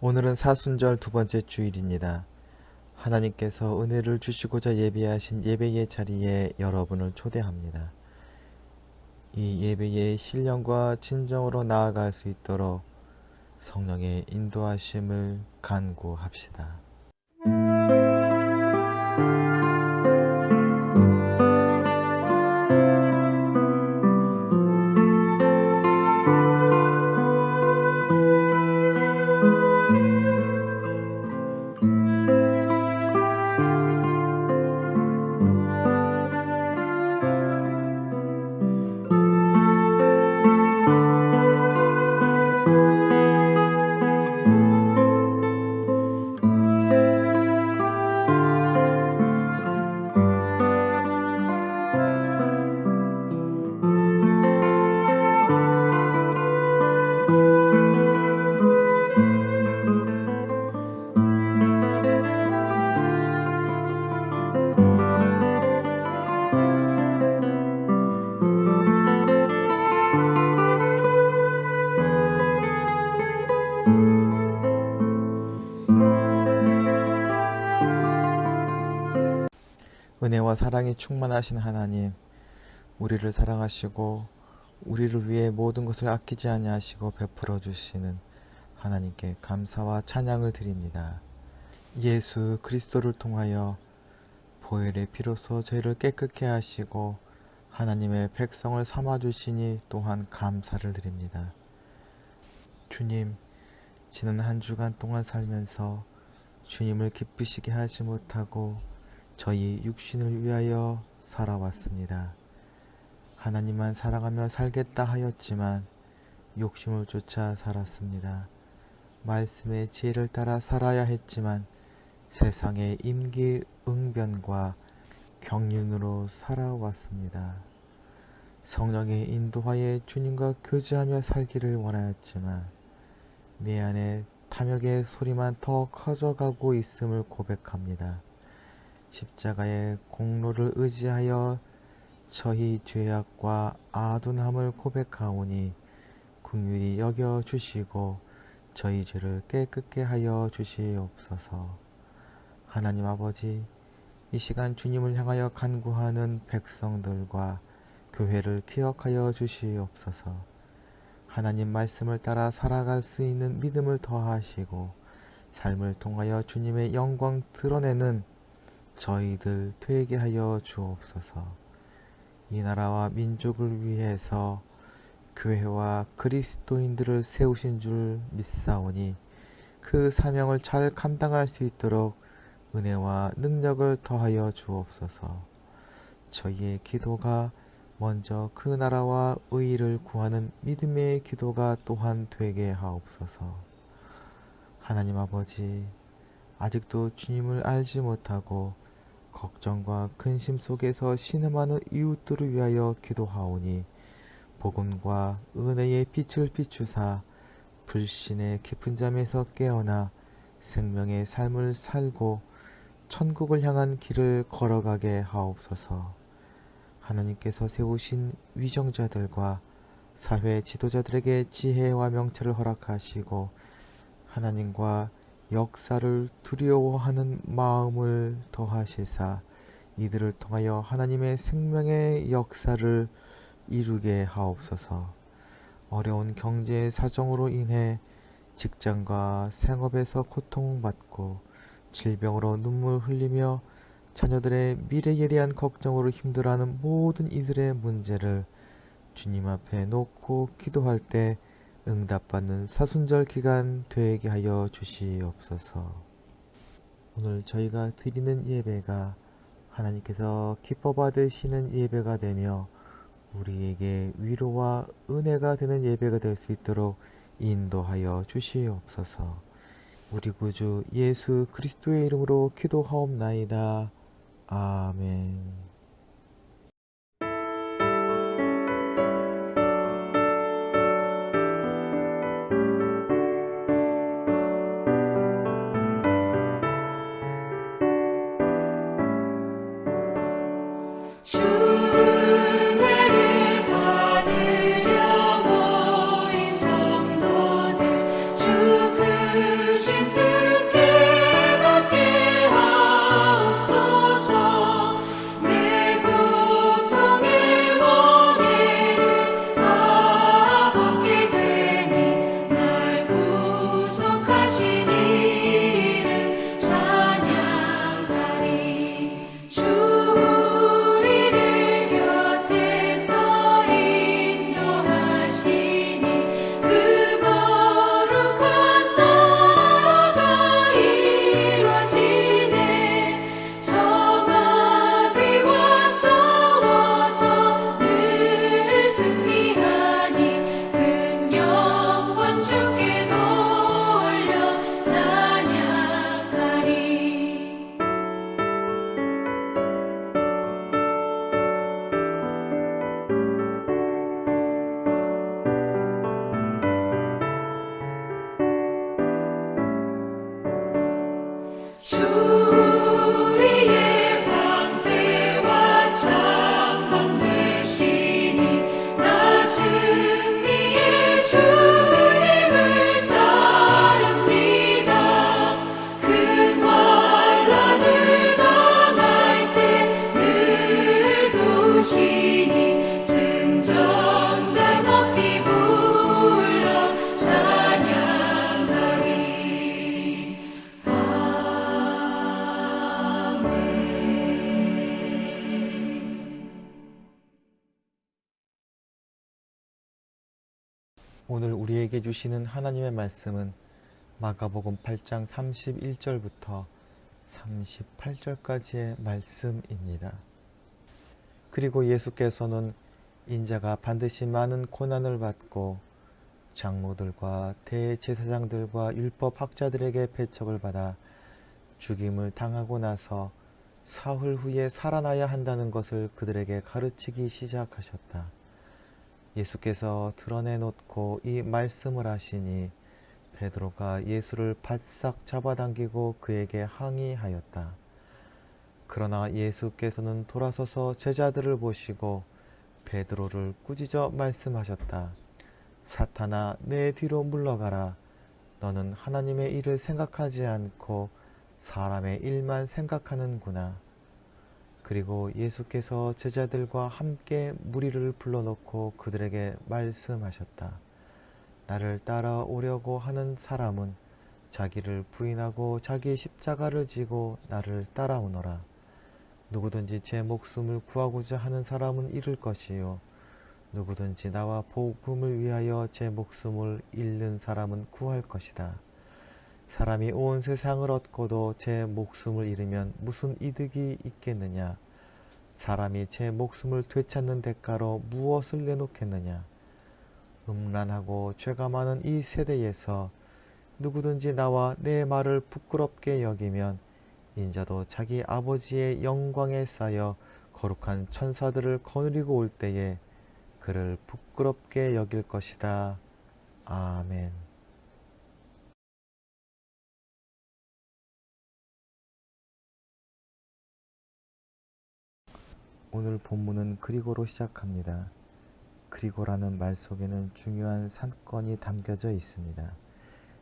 오늘은 사순절 두 번째 주일입니다. 하나님께서 은혜를 주시고자 예배하신 예배의 자리에 여러분을 초대합니다. 이 예배의 신령과 진정으로 나아갈 수 있도록 성령의 인도하심을 간구합시다. 은혜와 사랑이 충만하신 하나님, 우리를 사랑하시고 우리를 위해 모든 것을 아끼지 아니하시고 베풀어 주시는 하나님께 감사와 찬양을 드립니다. 예수 그리스도를 통하여 보혈의 피로써 저희를 깨끗게 하시고 하나님의 백성을 삼아 주시니 또한 감사를 드립니다. 주님, 지난 한 주간 동안 살면서 주님을 기쁘시게 하지 못하고 저희 육신을 위하여 살아왔습니다. 하나님만 사랑하며 살겠다 하였지만 욕심을 쫓아 살았습니다. 말씀의 지혜를 따라 살아야 했지만 세상의 임기응변과 경륜으로 살아왔습니다. 성령의 인도하에 주님과 교제하며 살기를 원하였지만 내 안에 탐욕의 소리만 더 커져가고 있음을 고백합니다. 십자가의 공로를 의지하여 저희 죄악과 아둔함을 고백하오니 긍휼히 여겨 주시고 저희 죄를 깨끗게 하여 주시옵소서. 하나님 아버지, 이 시간 주님을 향하여 간구하는 백성들과 교회를 기억하여 주시옵소서. 하나님 말씀을 따라 살아갈 수 있는 믿음을 더하시고 삶을 통하여 주님의 영광 드러내는 저희들 되게 하여 주옵소서. 이 나라와 민족을 위해서 교회와 그리스도인들을 세우신 줄 믿사오니 그 사명을 잘 감당할 수 있도록 은혜와 능력을 더하여 주옵소서. 저희의 기도가 먼저 그 나라와 의의를 구하는 믿음의 기도가 또한 되게 하옵소서. 하나님 아버지, 아직도 주님을 알지 못하고 걱정과 근심 속에서 신음하는 이웃들을 위하여 기도하오니 복음과 은혜의 빛을 비추사 불신의 깊은 잠에서 깨어나 생명의 삶을 살고 천국을 향한 길을 걸어가게 하옵소서. 하나님께서 세우신 위정자들과 사회 지도자들에게 지혜와 명철을 허락하시고 하나님과 역사를 두려워하는 마음을 더하시사 이들을 통하여 하나님의 생명의 역사를 이루게 하옵소서. 어려운 경제 사정으로 인해 직장과 생업에서 고통받고 질병으로 눈물 흘리며 자녀들의 미래에 대한 걱정으로 힘들어하는 모든 이들의 문제를 주님 앞에 놓고 기도할 때 응답받는 사순절 기간 되게 하여 주시옵소서. 오늘 저희가 드리는 예배가 하나님께서 기뻐 받으시는 예배가 되며 우리에게 위로와 은혜가 되는 예배가 될 수 있도록 인도하여 주시옵소서. 우리 구주 예수 그리스도의 이름으로 기도하옵나이다. 아멘. 은혜를 받으려 모인 성도들 주 크신 주 우리의 방패와 장검 되시니 나 승리의 주님을 따릅니다. 큰 환난을 당할 때 늘 도우시니 승전가 높이 불러 찬양하리. 오늘 우리에게 주시는 하나님의 말씀은 마가복음 8장 31절부터 38절까지의 말씀입니다. 그리고 예수께서는 인자가 반드시 많은 고난을 받고 장로들과 대제사장들과 율법학자들에게 배척을 받아 죽임을 당하고 나서 사흘 후에 살아나야 한다는 것을 그들에게 가르치기 시작하셨다. 예수께서 드러내놓고 이 말씀을 하시니 베드로가 예수를 바싹 잡아당기고 그에게 항의하였다. 그러나 예수께서는 돌아서서 제자들을 보시고 베드로를 꾸짖어 말씀하셨다. 사탄아, 내 뒤로 물러가라. 너는 하나님의 일을 생각하지 않고 사람의 일만 생각하는구나. 그리고 예수께서 제자들과 함께 무리를 불러놓고 그들에게 말씀하셨다. 나를 따라오려고 하는 사람은 자기를 부인하고 자기 십자가를 지고 나를 따라오너라. 누구든지 제 목숨을 구하고자 하는 사람은 잃을 것이요 누구든지 나와 복음을 위하여 제 목숨을 잃는 사람은 구할 것이다. 사람이 온 세상을 얻고도 제 목숨을 잃으면 무슨 이득이 있겠느냐? 사람이 제 목숨을 되찾는 대가로 무엇을 내놓겠느냐? 음란하고 죄가 많은 이 세대에서 누구든지 나와 내 말을 부끄럽게 여기면 인자도 자기 아버지의 영광에 쌓여 거룩한 천사들을 거느리고 올 때에 그를 부끄럽게 여길 것이다. 아멘. 오늘 본문은 그리고로 시작합니다. 그리고라는 말 속에는 중요한 사건이 담겨져 있습니다.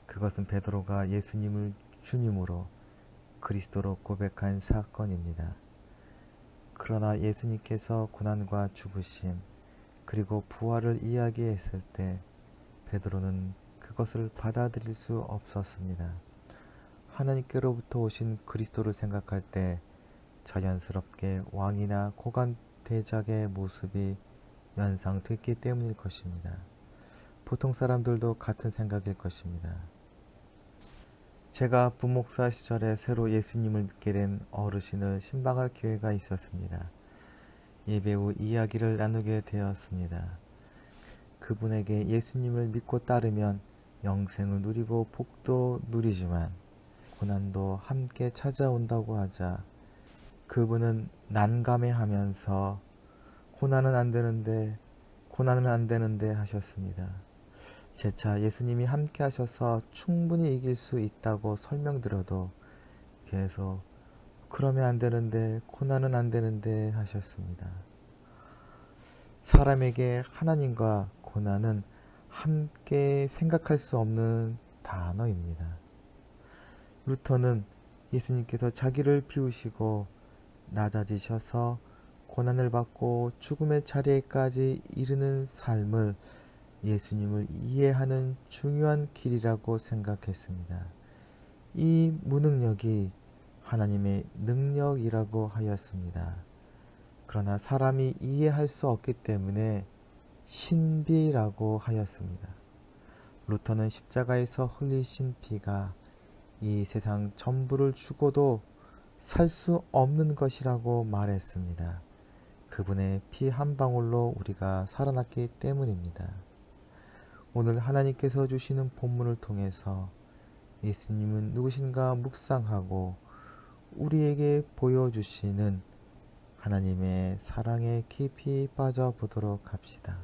그것은 베드로가 예수님을 주님으로 그리스도로 고백한 사건입니다. 그러나 예수님께서 고난과 죽으심 그리고 부활을 이야기했을 때 베드로는 그것을 받아들일 수 없었습니다. 하나님께로부터 오신 그리스도를 생각할 때 자연스럽게 왕이나 고관 대작의 모습이 연상됐기 때문일 것입니다. 보통 사람들도 같은 생각일 것입니다. 제가 부목사 시절에 새로 예수님을 믿게 된 어르신을 신방할 기회가 있었습니다. 예배 후 이야기를 나누게 되었습니다. 그분에게 예수님을 믿고 따르면 영생을 누리고 복도 누리지만 고난도 함께 찾아온다고 하자 그분은 난감해하면서 고난은 안 되는데 하셨습니다. 재차 예수님이 함께 하셔서 충분히 이길 수 있다고 설명드려도 계속 그러면 안 되는데 고난은 안 되는데 하셨습니다. 사람에게 하나님과 고난은 함께 생각할 수 없는 단어입니다. 루터는 예수님께서 자기를 비우시고 낮아지셔서 고난을 받고 죽음의 자리에까지 이르는 삶을 예수님을 이해하는 중요한 길이라고 생각했습니다. 이 무능력이 하나님의 능력이라고 하였습니다. 그러나 사람이 이해할 수 없기 때문에 신비라고 하였습니다. 루터는 십자가에서 흘리신 피가 이 세상 전부를 주고도 살 수 없는 것이라고 말했습니다. 그분의 피 한 방울로 우리가 살아났기 때문입니다. 오늘 하나님께서 주시는 본문을 통해서 예수님은 누구신가 묵상하고 우리에게 보여주시는 하나님의 사랑에 깊이 빠져보도록 합시다.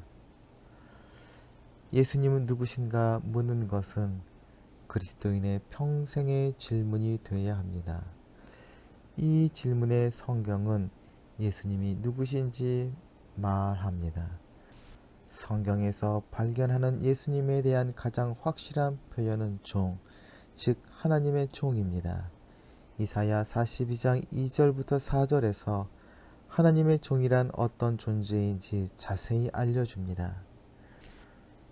예수님은 누구신가 묻는 것은 그리스도인의 평생의 질문이 되어야 합니다. 이 질문에 성경은 예수님이 누구신지 말합니다. 성경에서 발견하는 예수님에 대한 가장 확실한 표현은 종, 즉 하나님의 종입니다. 이사야 42장 2절부터 4절에서 하나님의 종이란 어떤 존재인지 자세히 알려줍니다.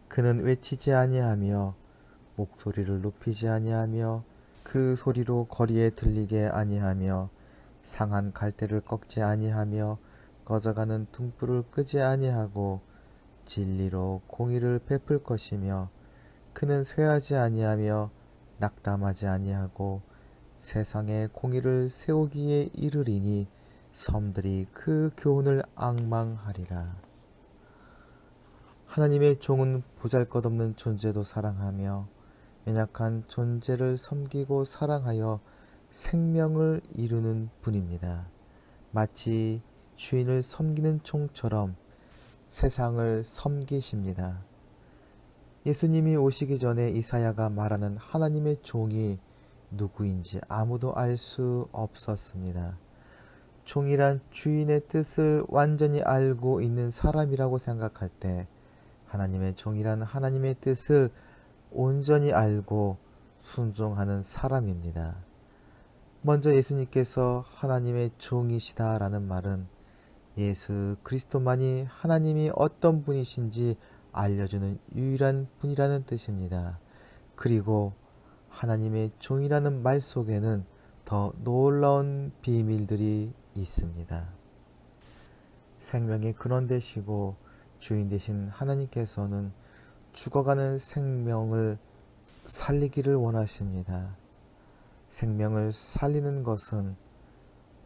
그는 외치지 아니하며 목소리를 높이지 아니하며 그 소리로 거리에 들리게 아니하며 상한 갈대를 꺾지 아니하며 꺼져가는 등불을 끄지 아니하고 진리로 공의를 베풀 것이며 그는 쇠하지 아니하며 낙담하지 아니하고 세상에 공의를 세우기에 이르리니 섬들이 그 교훈을 앙망하리라. 하나님의 종은 보잘것없는 존재도 사랑하며 연약한 존재를 섬기고 사랑하여 생명을 이루는 분입니다. 마치 주인을 섬기는 종처럼 세상을 섬기십니다. 예수님이 오시기 전에 이사야가 말하는 하나님의 종이 누구인지 아무도 알 수 없었습니다. 종이란 주인의 뜻을 완전히 알고 있는 사람이라고 생각할 때 하나님의 종이란 하나님의 뜻을 온전히 알고 순종하는 사람입니다. 먼저 예수님께서 하나님의 종이시다라는 말은 예수 그리스도만이 하나님이 어떤 분이신지 알려주는 유일한 분이라는 뜻입니다. 그리고 하나님의 종이라는 말 속에는 더 놀라운 비밀들이 있습니다. 생명의 근원 되시고 주인 되신 하나님께서는 죽어가는 생명을 살리기를 원하십니다. 생명을 살리는 것은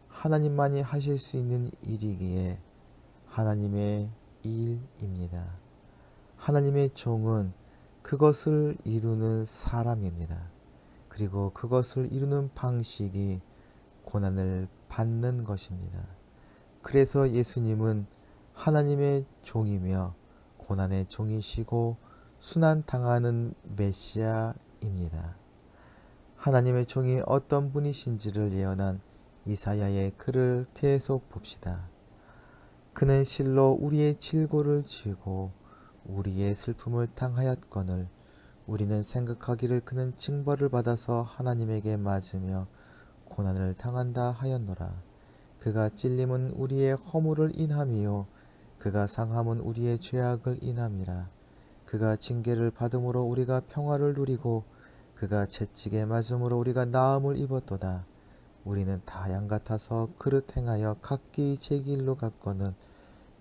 하나님만이 하실 수 있는 일이기에 하나님의 일입니다. 하나님의 종은 그것을 이루는 사람입니다. 그리고 그것을 이루는 방식이 고난을 받는 것입니다. 그래서 예수님은 하나님의 종이며 고난의 종이시고 순환당하는 메시아입니다. 하나님의 종이 어떤 분이신지를 예언한 이사야의 글을 계속 봅시다. 그는 실로 우리의 질고를 지고 우리의 슬픔을 당하였거늘 우리는 생각하기를 그는 징벌을 받아서 하나님에게 맞으며 고난을 당한다 하였노라. 그가 찔림은 우리의 허물을 인함이요 그가 상함은 우리의 죄악을 인함이라. 그가 징계를 받음으로 우리가 평화를 누리고 그가 채찍에 맞음으로 우리가 나음을 입었도다. 우리는 다 양 같아서 그릇 행하여 각기 제 길로 갔거늘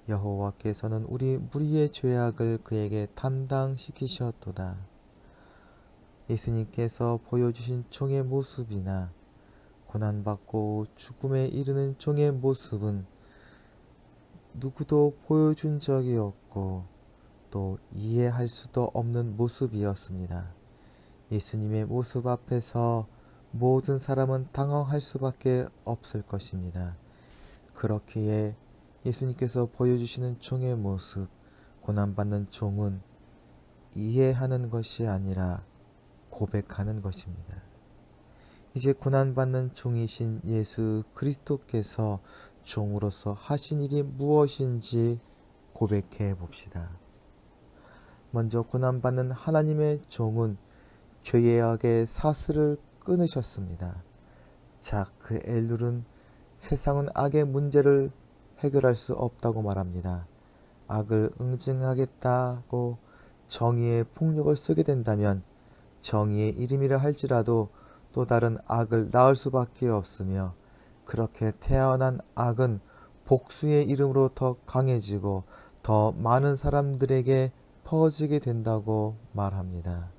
여호와께서는 우리 무리의 죄악을 그에게 담당시키셨도다. 예수님께서 보여주신 종의 모습이나 고난받고 죽음에 이르는 종의 모습은 누구도 보여준 적이 없고 또 이해할 수도 없는 모습이었습니다. 예수님의 모습 앞에서 모든 사람은 당황할 수밖에 없을 것입니다. 그렇기에 예수님께서 보여주시는 종의 모습, 고난받는 종은 이해하는 것이 아니라 고백하는 것입니다. 이제 고난받는 종이신 예수 그리스도께서 종으로서 하신 일이 무엇인지 고백해 봅시다. 먼저 고난받는 하나님의 종은 죄의 악의 사슬을 끊으셨습니다. 자크 엘룰은 세상은 악의 문제를 해결할 수 없다고 말합니다. 악을 응징하겠다고 정의의 폭력을 쓰게 된다면 정의의 이름이라 할지라도 또 다른 악을 낳을 수밖에 없으며 그렇게 태어난 악은 복수의 이름으로 더 강해지고 더 많은 사람들에게 퍼지게 된다고 말합니다.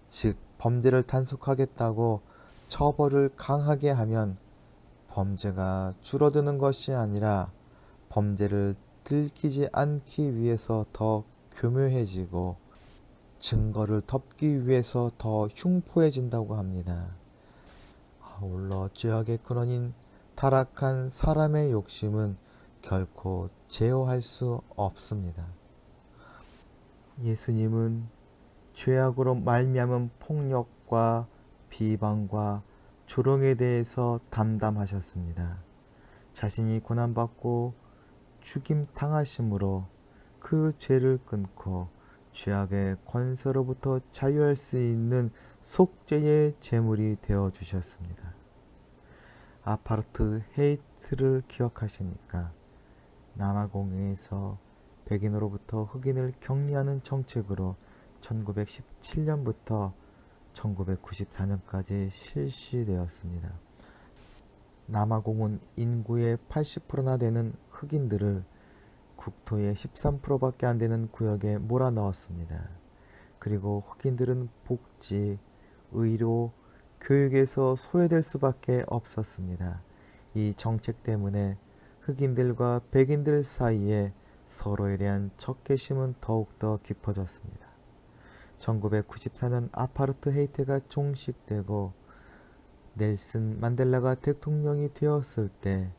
즉 범죄를 단속하겠다고 처벌을 강하게 하면 범죄가 줄어드는 것이 아니라 범죄를 들키지 않기 위해서 더 교묘해지고 증거를 덮기 위해서 더 흉포해진다고 합니다. 아울러 죄악의 근원인 타락한 사람의 욕심은 결코 제어할 수 없습니다. 예수님은 죄악으로 말미암은 폭력, 모욕과 비방과 조롱에 대해서 담담하셨습니다. 자신이 고난받고 죽임 당하심으로 그 죄를 끊고 죄악의 권세로부터 자유할 수 있는 속죄의 제물이 되어 주셨습니다. 아파르트헤이트를 기억하십니까? 남아공에서 백인으로부터 흑인을 격리하는 정책으로 1917년부터 1994년까지 실시되었습니다. 남아공은 인구의 80%나 되는 흑인들을 국토의 13%밖에 안 되는 구역에 몰아넣었습니다. 그리고 흑인들은 복지, 의료, 교육에서 소외될 수밖에 없었습니다. 이 정책 때문에 흑인들과 백인들 사이에 서로에 대한 적개심은 더욱더 깊어졌습니다. 1994년 아파르트헤이트가 종식되고 넬슨 만델라가 대통령이 되었을 때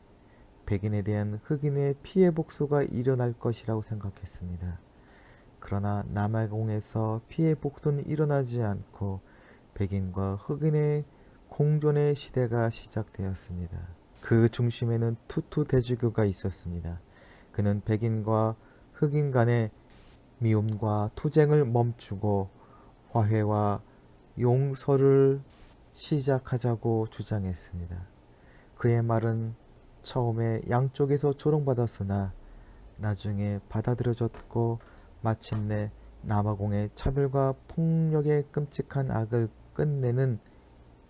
백인에 대한 흑인의 피해 복수가 일어날 것이라고 생각했습니다. 그러나 남아공에서 피해 복수는 일어나지 않고 백인과 흑인의 공존의 시대가 시작되었습니다. 그 중심에는 투투 대주교가 있었습니다. 그는 백인과 흑인 간의 미움과 투쟁을 멈추고 화해와 용서를 시작하자고 주장했습니다. 그의 말은 처음에 양쪽에서 조롱받았으나 나중에 받아들여졌고 마침내 남아공의 차별과 폭력의 끔찍한 악을 끝내는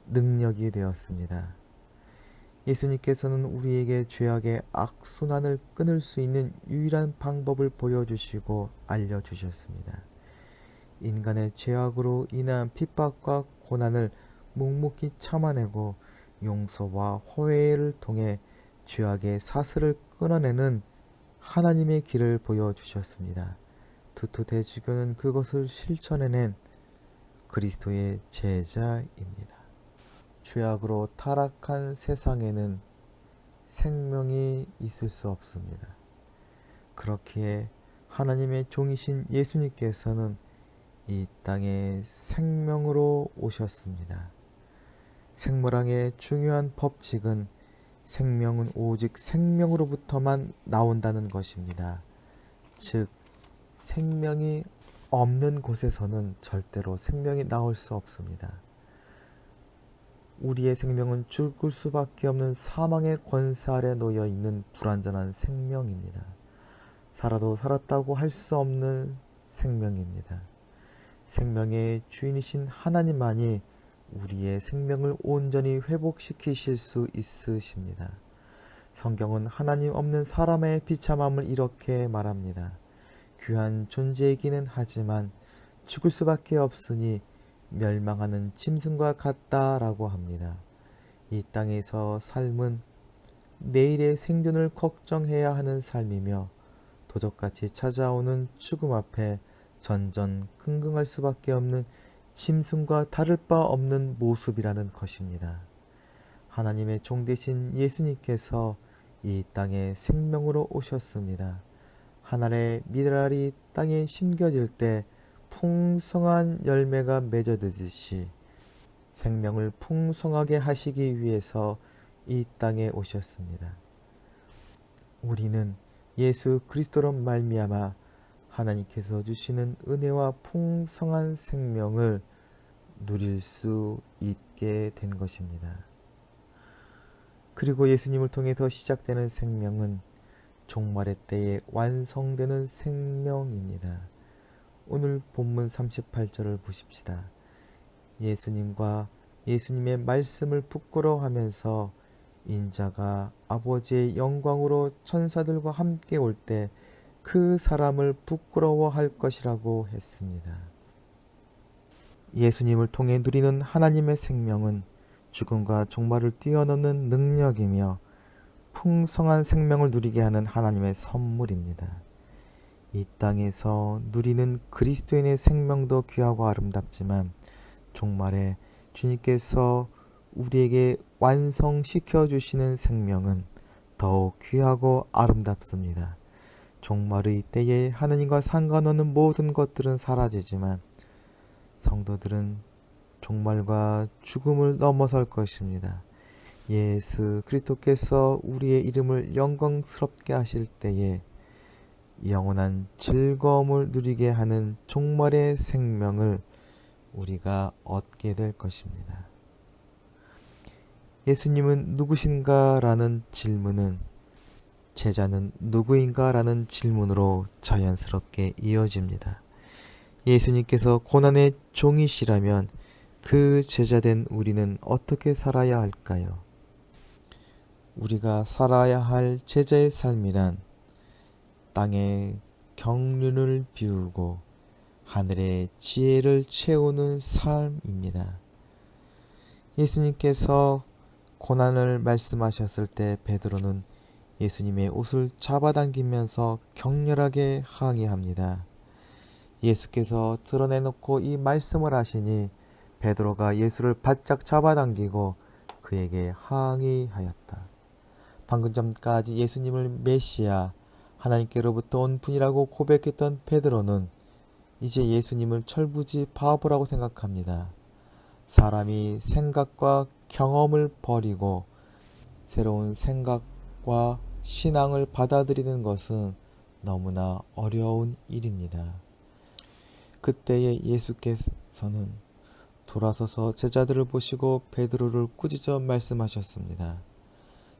능력이 되었습니다. 예수님께서는 우리에게 죄악의 악순환을 끊을 수 있는 유일한 방법을 보여주시고 알려주셨습니다. 인간의 죄악으로 인한 핍박과 고난을 묵묵히 참아내고 용서와 화해를 통해 죄악의 사슬을 끊어내는 하나님의 길을 보여주셨습니다. 투투 대주교는 그것을 실천해낸 그리스도의 제자입니다. 죄악으로 타락한 세상에는 생명이 있을 수 없습니다. 그렇기에 하나님의 종이신 예수님께서는 이 땅에 생명으로 오셨습니다. 생물학의 중요한 법칙은 생명은 오직 생명으로부터만 나온다는 것입니다. 즉, 생명이 없는 곳에서는 절대로 생명이 나올 수 없습니다. 우리의 생명은 죽을 수밖에 없는 사망의 권세 아래 놓여 있는 불완전한 생명입니다. 살아도 살았다고 할 수 없는 생명입니다. 생명의 주인이신 하나님만이 우리의 생명을 온전히 회복시키실 수 있으십니다. 성경은 하나님 없는 사람의 비참함을 이렇게 말합니다. 귀한 존재이기는 하지만 죽을 수밖에 없으니 멸망하는 짐승과 같다라고 합니다. 이 땅에서 삶은 내일의 생존을 걱정해야 하는 삶이며 도적같이 찾아오는 죽음 앞에 전전긍긍할 수밖에 없는 짐승과 다를 바 없는 모습이라는 것입니다. 하나님의 종 되신 예수님께서 이 땅에 생명으로 오셨습니다. 하늘의 미랄이 땅에 심겨질 때 풍성한 열매가 맺어지듯이 생명을 풍성하게 하시기 위해서 이 땅에 오셨습니다. 우리는 예수 그리스도로 말미암아 하나님께서 주시는 은혜와 풍성한 생명을 누릴 수 있게 된 것입니다. 그리고 예수님을 통해서 시작되는 생명은 종말의 때에 완성되는 생명입니다. 오늘 본문 38절을 보십시다. 예수님과 예수님의 말씀을 부끄러워하면서 인자가 아버지의 영광으로 천사들과 함께 올 때 그 사람을 부끄러워할 것이라고 했습니다. 예수님을 통해 누리는 하나님의 생명은 죽음과 종말을 뛰어넘는 능력이며 풍성한 생명을 누리게 하는 하나님의 선물입니다. 이 땅에서 누리는 그리스도인의 생명도 귀하고 아름답지만 종말에 주님께서 우리에게 완성시켜 주시는 생명은 더욱 귀하고 아름답습니다. 종말의 때에 하느님과 상관없는 모든 것들은 사라지지만 성도들은 종말과 죽음을 넘어설 것입니다. 예수 그리스도께서 우리의 이름을 영광스럽게 하실 때에 영원한 즐거움을 누리게 하는 종말의 생명을 우리가 얻게 될 것입니다. 예수님은 누구신가? 라는 질문은 제자는 누구인가? 라는 질문으로 자연스럽게 이어집니다. 예수님께서 고난의 종이시라면 그 제자된 우리는 어떻게 살아야 할까요? 우리가 살아야 할 제자의 삶이란 땅의 경륜을 비우고 하늘의 지혜를 채우는 삶입니다. 예수님께서 고난을 말씀하셨을 때 베드로는 예수님의 옷을 잡아당기면서 격렬하게 항의합니다. 예수께서 드러내놓고 이 말씀을 하시니 베드로가 예수를 바짝 잡아당기고 그에게 항의하였다. 방금 전까지 예수님을 메시아, 하나님께로부터 온 분이라고 고백했던 베드로는 이제 예수님을 철부지 바보라고 생각합니다. 사람이 생각과 경험을 버리고 새로운 생각과 신앙을 받아들이는 것은 너무나 어려운 일입니다. 그때에 예수께서는 돌아서서 제자들을 보시고 베드로를 꾸짖어 말씀하셨습니다.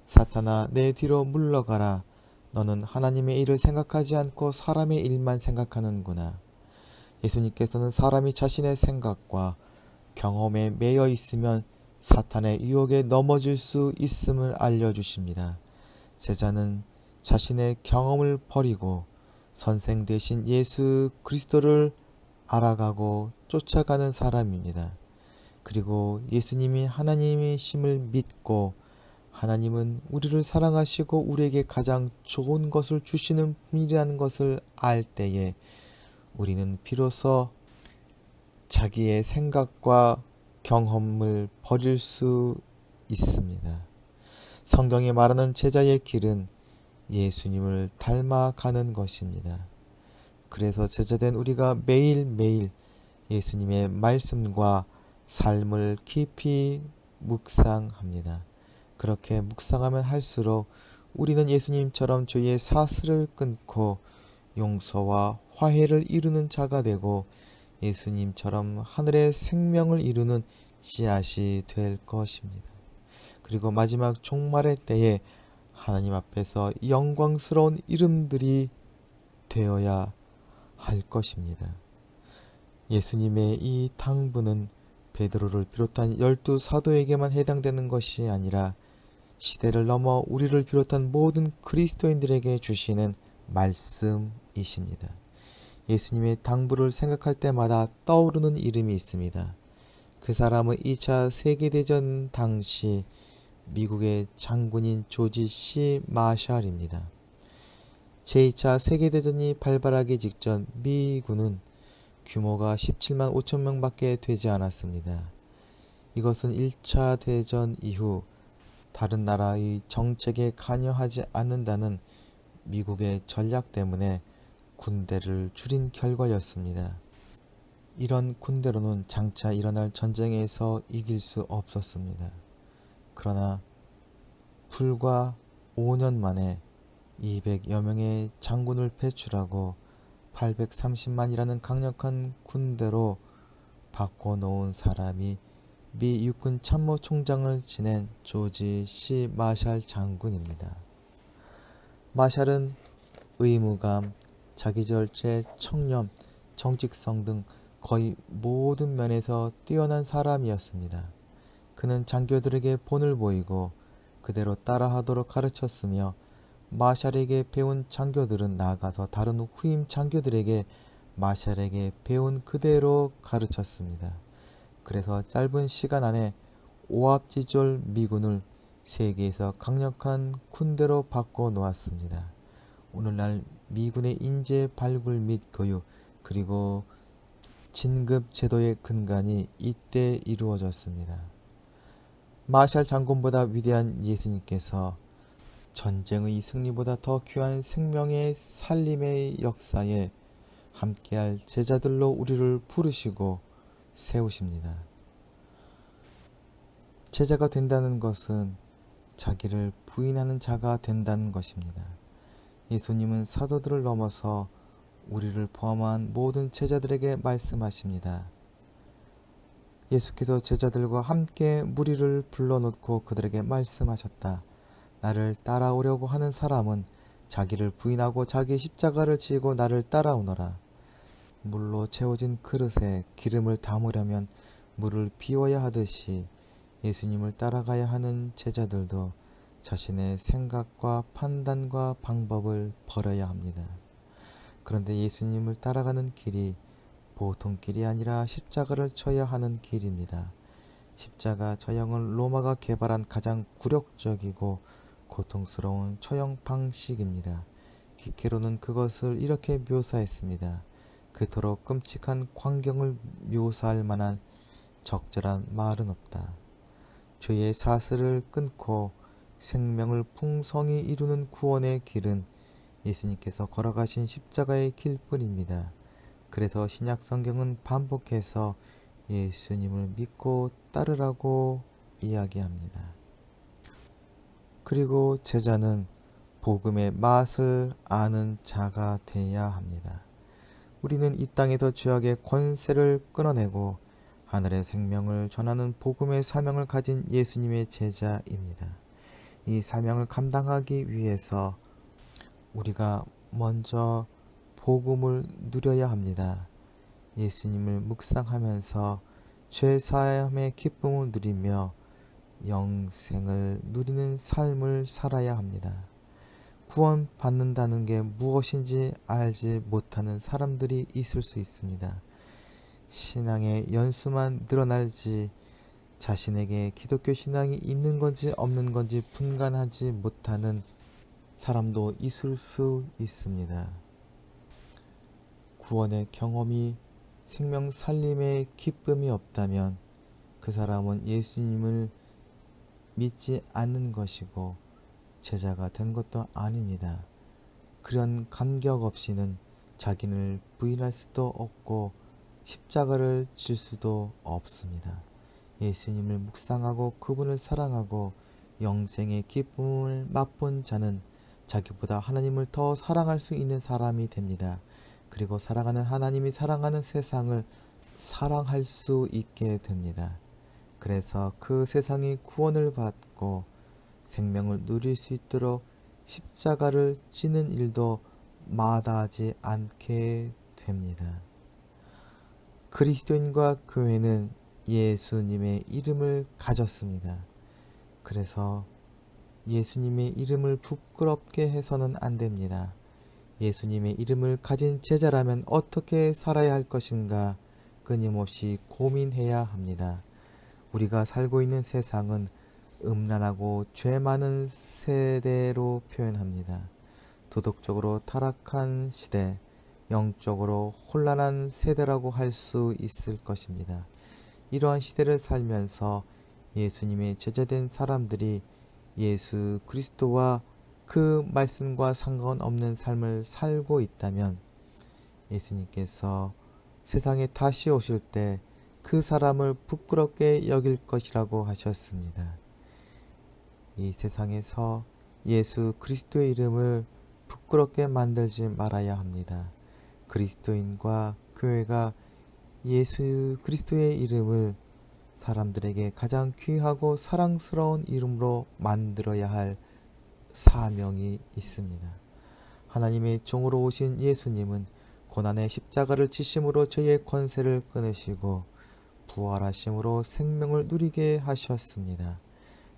사탄아, 내 뒤로 물러가라. 너는 하나님의 일을 생각하지 않고 사람의 일만 생각하는구나. 예수님께서는 사람이 자신의 생각과 경험에 매여 있으면 사탄의 유혹에 넘어질 수 있음을 알려주십니다. 제자는 자신의 경험을 버리고 선생 대신 예수 그리스도를 알아가고 쫓아가는 사람입니다. 그리고 예수님이 하나님이심을 믿고 하나님은 우리를 사랑하시고 우리에게 가장 좋은 것을 주시는 분이라는 것을 알 때에 우리는 비로소 자기의 생각과 경험을 버릴 수 있습니다. 성경이 말하는 제자의 길은 예수님을 닮아가는 것입니다. 그래서 제자된 우리가 매일매일 예수님의 말씀과 삶을 깊이 묵상합니다. 그렇게 묵상하면 할수록 우리는 예수님처럼 죄의 사슬을 끊고 용서와 화해를 이루는 자가 되고 예수님처럼 하늘의 생명을 이루는 씨앗이 될 것입니다. 그리고 마지막 종말의 때에 하나님 앞에서 영광스러운 이름들이 되어야 할 것입니다. 예수님의 이 당부는 베드로를 비롯한 12사도에게만 해당되는 것이 아니라 시대를 넘어 우리를 비롯한 모든 그리스도인들에게 주시는 말씀이십니다. 예수님의 당부를 생각할 때마다 떠오르는 이름이 있습니다. 그 사람은 2차 세계대전 당시 미국의 장군인 조지 C. 마샬입니다. 제2차 세계대전이 발발하기 직전 미군은 규모가 17만 5천 명밖에 되지 않았습니다. 이것은 1차 대전 이후 다른 나라의 정책에 관여하지 않는다는 미국의 전략 때문에 군대를 줄인 결과였습니다. 이런 군대로는 장차 일어날 전쟁에서 이길 수 없었습니다. 그러나 불과 5년 만에 200여 명의 장군을 배출하고 830만이라는 강력한 군대로 바꿔놓은 사람이 미 육군 참모총장을 지낸 조지 C. 마샬 장군입니다. 마샬은 의무감, 자기절제, 청렴, 정직성 등 거의 모든 면에서 뛰어난 사람이었습니다. 그는 장교들에게 본을 보이고 그대로 따라하도록 가르쳤으며 마샬에게 배운 장교들은 나아가서 다른 후임 장교들에게 마샬에게 배운 그대로 가르쳤습니다. 그래서 짧은 시간 안에 오합지졸 미군을 세계에서 강력한 군대로 바꿔 놓았습니다. 오늘날 미군의 인재 발굴 및 교육 그리고 진급 제도의 근간이 이때 이루어졌습니다. 마샬 장군보다 위대한 예수님께서 전쟁의 승리보다 더 귀한 생명의 살림의 역사에 함께할 제자들로 우리를 부르시고 세우십니다. 제자가 된다는 것은 자기를 부인하는 자가 된다는 것입니다. 예수님은 사도들을 넘어서 우리를 포함한 모든 제자들에게 말씀하십니다. 예수께서 제자들과 함께 무리를 불러놓고 그들에게 말씀하셨다. 나를 따라오려고 하는 사람은 자기를 부인하고 자기 십자가를 지고 나를 따라오너라. 물로 채워진 그릇에 기름을 담으려면 물을 비워야 하듯이 예수님을 따라가야 하는 제자들도 자신의 생각과 판단과 방법을 버려야 합니다. 그런데 예수님을 따라가는 길이 보통 길이 아니라 십자가를 져야 하는 길입니다. 십자가 처형은 로마가 개발한 가장 굴욕적이고 고통스러운 처형 방식입니다. 기케로는 그것을 이렇게 묘사했습니다. 그토록 끔찍한 광경을 묘사할 만한 적절한 말은 없다. 죄의 사슬을 끊고 생명을 풍성히 이루는 구원의 길은 예수님께서 걸어가신 십자가의 길뿐입니다. 그래서 신약 성경은 반복해서 예수님을 믿고 따르라고 이야기합니다. 그리고 제자는 복음의 맛을 아는 자가 되어야 합니다. 우리는 이 땅에서 죄악의 권세를 끊어내고 하늘의 생명을 전하는 복음의 사명을 가진 예수님의 제자입니다. 이 사명을 감당하기 위해서 우리가 먼저 복음을 누려야 합니다. 예수님을 묵상하면서 죄사함의 기쁨을 누리며 영생을 누리는 삶을 살아야 합니다. 구원받는다는 게 무엇인지 알지 못하는 사람들이 있을 수 있습니다. 신앙의 연수만 늘어날지 자신에게 기독교 신앙이 있는 건지 없는 건지 분간하지 못하는 사람도 있을 수 있습니다. 구원의 경험이 생명 살림의 기쁨이 없다면 그 사람은 예수님을 믿지 않는 것이고 제자가 된 것도 아닙니다. 그런 간격 없이는 자기를 부인할 수도 없고 십자가를 질 수도 없습니다. 예수님을 묵상하고 그분을 사랑하고 영생의 기쁨을 맛본 자는 자기보다 하나님을 더 사랑할 수 있는 사람이 됩니다. 그리고 사랑하는 하나님이 사랑하는 세상을 사랑할 수 있게 됩니다. 그래서 그 세상이 구원을 받고 생명을 누릴 수 있도록 십자가를 지는 일도 마다하지 않게 됩니다. 그리스도인과 교회는 예수님의 이름을 가졌습니다. 그래서 예수님의 이름을 부끄럽게 해서는 안 됩니다. 예수님의 이름을 가진 제자라면 어떻게 살아야 할 것인가 끊임없이 고민해야 합니다. 우리가 살고 있는 세상은 음란하고 죄 많은 세대로 표현합니다. 도덕적으로 타락한 시대, 영적으로 혼란한 세대라고 할 수 있을 것입니다. 이러한 시대를 살면서 예수님의 제자된 사람들이 예수 그리스도와 그 말씀과 상관없는 삶을 살고 있다면 예수님께서 세상에 다시 오실 때 그 사람을 부끄럽게 여길 것이라고 하셨습니다. 이 세상에서 예수 그리스도의 이름을 부끄럽게 만들지 말아야 합니다. 그리스도인과 교회가 예수 그리스도의 이름을 사람들에게 가장 귀하고 사랑스러운 이름으로 만들어야 할 사명이 있습니다. 하나님의 종으로 오신 예수님은 고난의 십자가를 지심으로 저희의 권세를 끊으시고 부활하심으로 생명을 누리게 하셨습니다.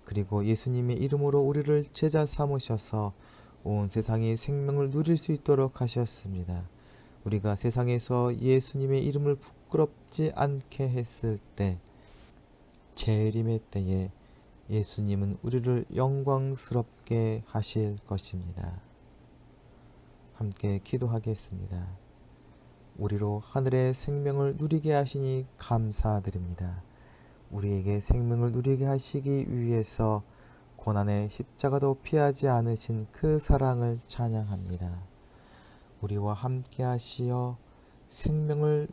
그리고 예수님의 이름으로 우리를 제자 삼으셔서 온 세상이 생명을 누릴 수 있도록 하셨습니다. 우리가 세상에서 예수님의 이름을 부끄럽지 않게 했을 때 재림의 때에 예수님은 우리를 영광스럽게 하실 것입니다. 함께 기도하겠습니다. 우리로 하늘의 생명을 누리게 하시니 감사드립니다. 우리에게 생명을 누리게 하시기 위해서 고난의 십자가도 피하지 않으신 그 사랑을 찬양합니다. 우리와 함께 하시어 생명을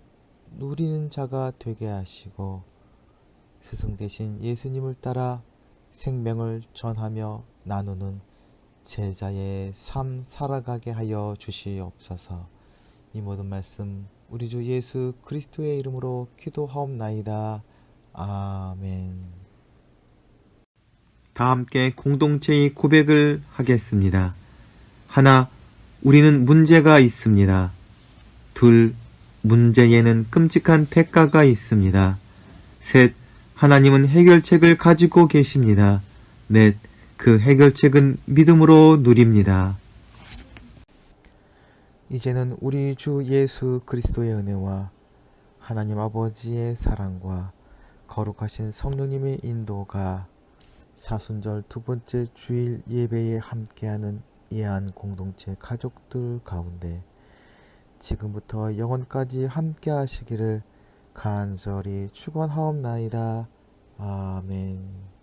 누리는 자가 되게 하시고 스승 되신 예수님을 따라 생명을 전하며 나누는 제자의 삶 살아가게 하여 주시옵소서. 이 모든 말씀 우리 주 예수 그리스도의 이름으로 기도하옵나이다. 아멘. 다 함께 공동체의 고백을 하겠습니다. 하나, 우리는 문제가 있습니다. 둘, 문제에는 끔찍한 대가가 있습니다. 셋, 하나님은 해결책을 가지고 계십니다. 넷, 그 해결책은 믿음으로 누립니다. 이제는 우리 주 예수 그리스도의 은혜와 하나님 아버지의 사랑과 거룩하신 성령님의 인도가 사순절 두 번째 주일 예배에 함께하는 예한 공동체 가족들 가운데 지금부터 영원까지 함께 하시기를 간절히 축원하옵나이다. 아멘.